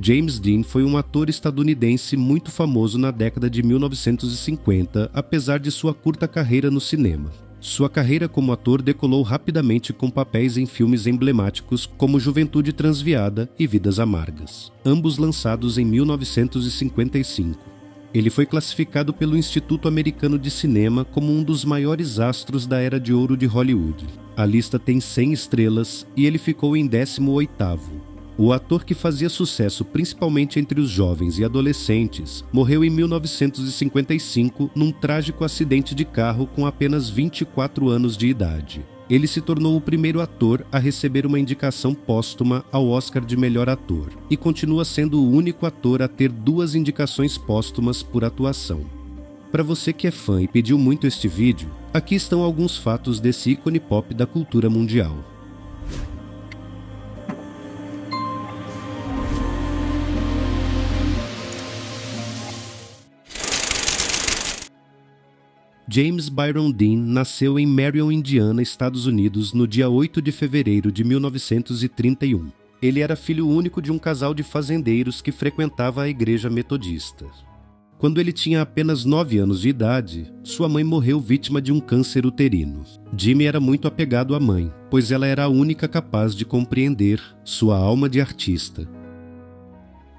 James Dean foi um ator estadunidense muito famoso na década de 1950, apesar de sua curta carreira no cinema. Sua carreira como ator decolou rapidamente com papéis em filmes emblemáticos como Juventude Transviada e Vidas Amargas, ambos lançados em 1955. Ele foi classificado pelo Instituto Americano de Cinema como um dos maiores astros da Era de Ouro de Hollywood. A lista tem 100 estrelas e ele ficou em 18º. O ator, que fazia sucesso principalmente entre os jovens e adolescentes, morreu em 1955 num trágico acidente de carro com apenas 24 anos de idade. Ele se tornou o primeiro ator a receber uma indicação póstuma ao Oscar de melhor ator e continua sendo o único ator a ter 2 indicações póstumas por atuação. Para você que é fã e pediu muito este vídeo, aqui estão alguns fatos desse ícone pop da cultura mundial. James Byron Dean nasceu em Marion, Indiana, Estados Unidos, no dia 8 de fevereiro de 1931. Ele era filho único de um casal de fazendeiros que frequentava a igreja metodista. Quando ele tinha apenas 9 anos de idade, sua mãe morreu vítima de um câncer uterino. Jimmy era muito apegado à mãe, pois ela era a única capaz de compreender sua alma de artista.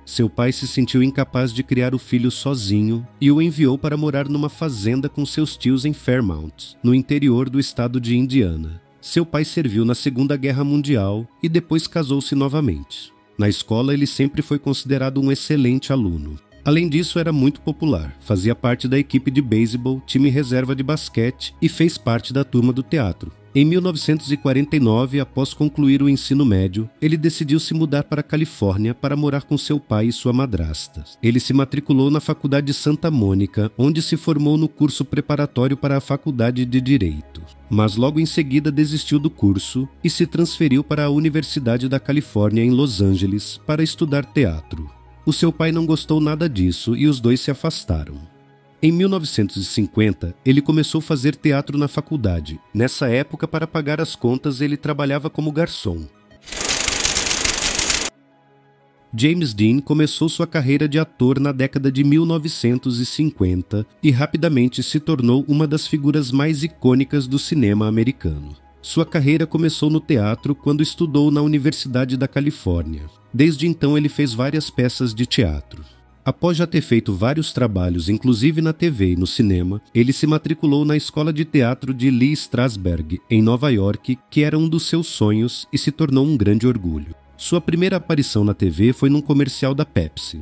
Seu pai se sentiu incapaz de criar o filho sozinho e o enviou para morar numa fazenda com seus tios em Fairmount, no interior do estado de Indiana. Seu pai serviu na Segunda Guerra Mundial e depois casou-se novamente. Na escola, ele sempre foi considerado um excelente aluno. Além disso, era muito popular, fazia parte da equipe de beisebol, time reserva de basquete e fez parte da turma do teatro. Em 1949, após concluir o ensino médio, ele decidiu se mudar para a Califórnia para morar com seu pai e sua madrasta. Ele se matriculou na Faculdade de Santa Mônica, onde se formou no curso preparatório para a Faculdade de Direito. Mas logo em seguida desistiu do curso e se transferiu para a Universidade da Califórnia em Los Angeles para estudar teatro. O seu pai não gostou nada disso e os dois se afastaram. Em 1950, ele começou a fazer teatro na faculdade. Nessa época, para pagar as contas, ele trabalhava como garçom. James Dean começou sua carreira de ator na década de 1950 e rapidamente se tornou uma das figuras mais icônicas do cinema americano. Sua carreira começou no teatro quando estudou na Universidade da Califórnia. Desde então, ele fez várias peças de teatro. Após já ter feito vários trabalhos, inclusive na TV e no cinema, ele se matriculou na Escola de Teatro de Lee Strasberg, em Nova York, que era um dos seus sonhos e se tornou um grande orgulho. Sua primeira aparição na TV foi num comercial da Pepsi.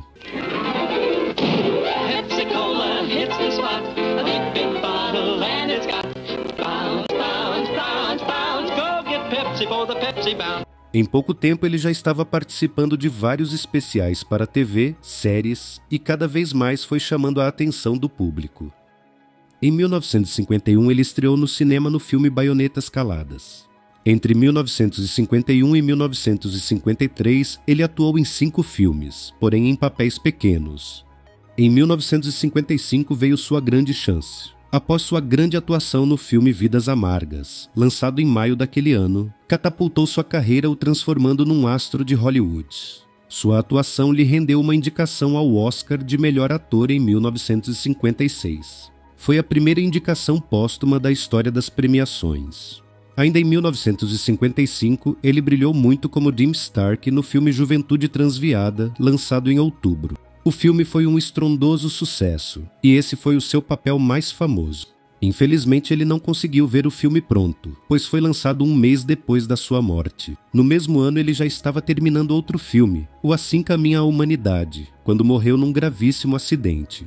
Em pouco tempo ele já estava participando de vários especiais para TV, séries e cada vez mais foi chamando a atenção do público. Em 1951 ele estreou no cinema no filme Baionetas Caladas. Entre 1951 e 1953 ele atuou em 5 filmes, porém em papéis pequenos. Em 1955 veio sua grande chance. Após sua grande atuação no filme Vidas Amargas, lançado em maio daquele ano, catapultou sua carreira o transformando num astro de Hollywood. Sua atuação lhe rendeu uma indicação ao Oscar de melhor ator em 1956. Foi a primeira indicação póstuma da história das premiações. Ainda em 1955, ele brilhou muito como Jim Stark no filme Juventude Transviada, lançado em outubro. O filme foi um estrondoso sucesso, e esse foi o seu papel mais famoso. Infelizmente, ele não conseguiu ver o filme pronto, pois foi lançado um mês depois da sua morte. No mesmo ano, ele já estava terminando outro filme, O Assim Caminha a Humanidade, quando morreu num gravíssimo acidente.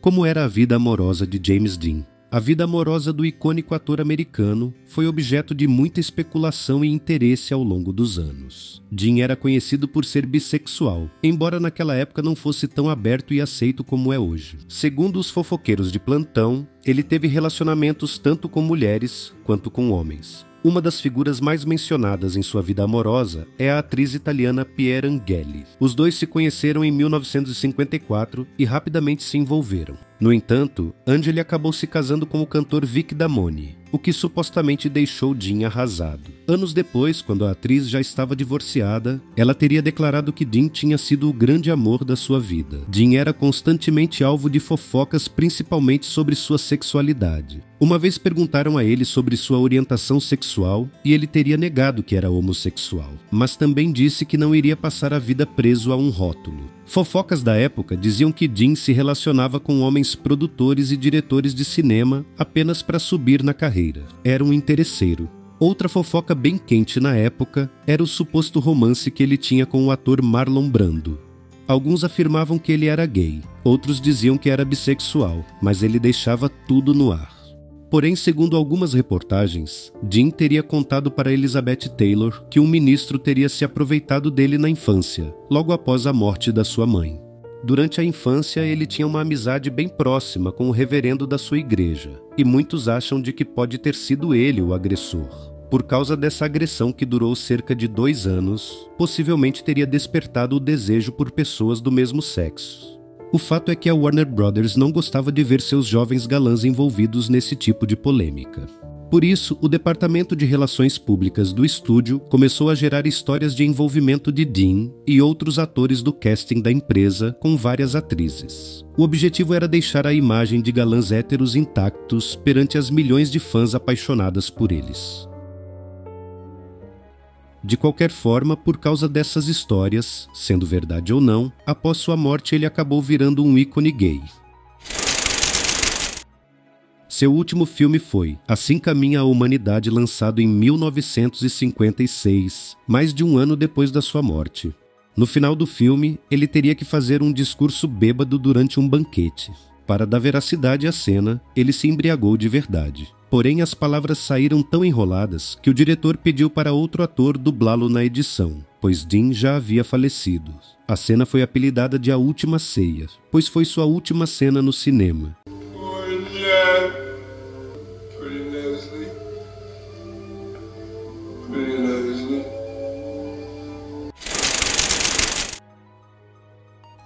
Como era a vida amorosa de James Dean? A vida amorosa do icônico ator americano foi objeto de muita especulação e interesse ao longo dos anos. Dean era conhecido por ser bissexual, embora naquela época não fosse tão aberto e aceito como é hoje. Segundo os fofoqueiros de plantão, ele teve relacionamentos tanto com mulheres quanto com homens. Uma das figuras mais mencionadas em sua vida amorosa é a atriz italiana Piera Angeli. Os dois se conheceram em 1954 e rapidamente se envolveram. No entanto, Angeli acabou se casando com o cantor Vic Damone, o que supostamente deixou Dean arrasado. Anos depois, quando a atriz já estava divorciada, ela teria declarado que Dean tinha sido o grande amor da sua vida. Dean era constantemente alvo de fofocas, principalmente sobre sua sexualidade. Uma vez perguntaram a ele sobre sua orientação sexual e ele teria negado que era homossexual, mas também disse que não iria passar a vida preso a um rótulo. Fofocas da época diziam que Dean se relacionava com homens produtores e diretores de cinema apenas para subir na carreira. Era um interesseiro. Outra fofoca bem quente na época era o suposto romance que ele tinha com o ator Marlon Brando. Alguns afirmavam que ele era gay, outros diziam que era bissexual, mas ele deixava tudo no ar. Porém, segundo algumas reportagens, Dean teria contado para Elizabeth Taylor que um ministro teria se aproveitado dele na infância, logo após a morte da sua mãe. Durante a infância, ele tinha uma amizade bem próxima com o reverendo da sua igreja, e muitos acham de que pode ter sido ele o agressor. Por causa dessa agressão que durou cerca de 2 anos, possivelmente teria despertado o desejo por pessoas do mesmo sexo. O fato é que a Warner Brothers não gostava de ver seus jovens galãs envolvidos nesse tipo de polêmica. Por isso, o Departamento de Relações Públicas do estúdio começou a gerar histórias de envolvimento de Dean e outros atores do casting da empresa com várias atrizes. O objetivo era deixar a imagem de galãs héteros intactos perante as milhões de fãs apaixonadas por eles. De qualquer forma, por causa dessas histórias, sendo verdade ou não, após sua morte ele acabou virando um ícone gay. Seu último filme foi Assim Caminha a Humanidade, lançado em 1956, mais de um ano depois da sua morte. No final do filme, ele teria que fazer um discurso bêbado durante um banquete. Para dar veracidade à cena, ele se embriagou de verdade. Porém, as palavras saíram tão enroladas que o diretor pediu para outro ator dublá-lo na edição, pois Dean já havia falecido. A cena foi apelidada de A Última Ceia, pois foi sua última cena no cinema.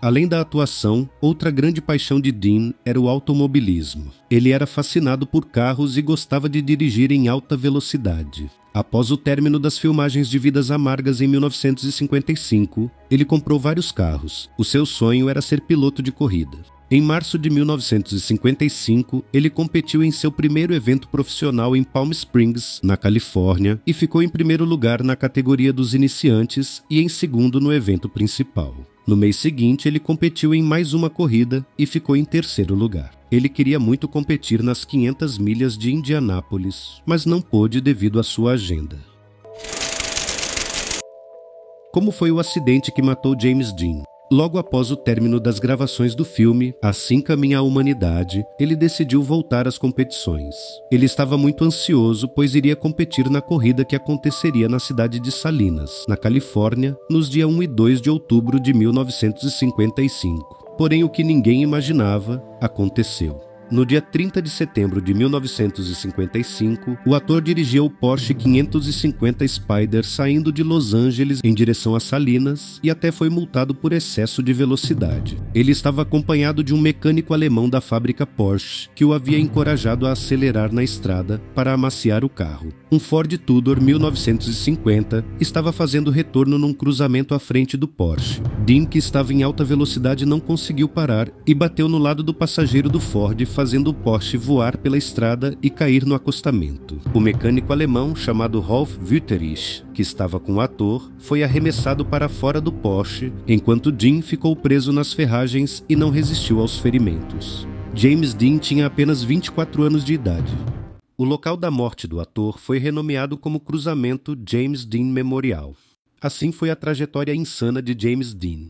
Além da atuação, outra grande paixão de Dean era o automobilismo. Ele era fascinado por carros e gostava de dirigir em alta velocidade. Após o término das filmagens de Vidas Amargas em 1955, ele comprou vários carros. O seu sonho era ser piloto de corrida. Em março de 1955, ele competiu em seu primeiro evento profissional em Palm Springs, na Califórnia, e ficou em primeiro lugar na categoria dos iniciantes e em segundo no evento principal. No mês seguinte, ele competiu em mais uma corrida e ficou em terceiro lugar. Ele queria muito competir nas 500 milhas de Indianápolis, mas não pôde devido à sua agenda. Como foi o acidente que matou James Dean? Logo após o término das gravações do filme Assim Caminha a Humanidade, ele decidiu voltar às competições. Ele estava muito ansioso, pois iria competir na corrida que aconteceria na cidade de Salinas, na Califórnia, nos dias 1 e 2 de outubro de 1955. Porém, o que ninguém imaginava aconteceu. No dia 30 de setembro de 1955, o ator dirigia o Porsche 550 Spyder saindo de Los Angeles em direção a Salinas e até foi multado por excesso de velocidade. Ele estava acompanhado de um mecânico alemão da fábrica Porsche que o havia encorajado a acelerar na estrada para amaciar o carro. Um Ford Tudor 1950 estava fazendo retorno num cruzamento à frente do Porsche. Dean, que estava em alta velocidade, não conseguiu parar e bateu no lado do passageiro do Ford, fazendo o Porsche voar pela estrada e cair no acostamento. O mecânico alemão, chamado Rolf Wüterich, que estava com o ator, foi arremessado para fora do Porsche, enquanto Dean ficou preso nas ferragens e não resistiu aos ferimentos. James Dean tinha apenas 24 anos de idade. O local da morte do ator foi renomeado como Cruzamento James Dean Memorial. Assim foi a trajetória insana de James Dean.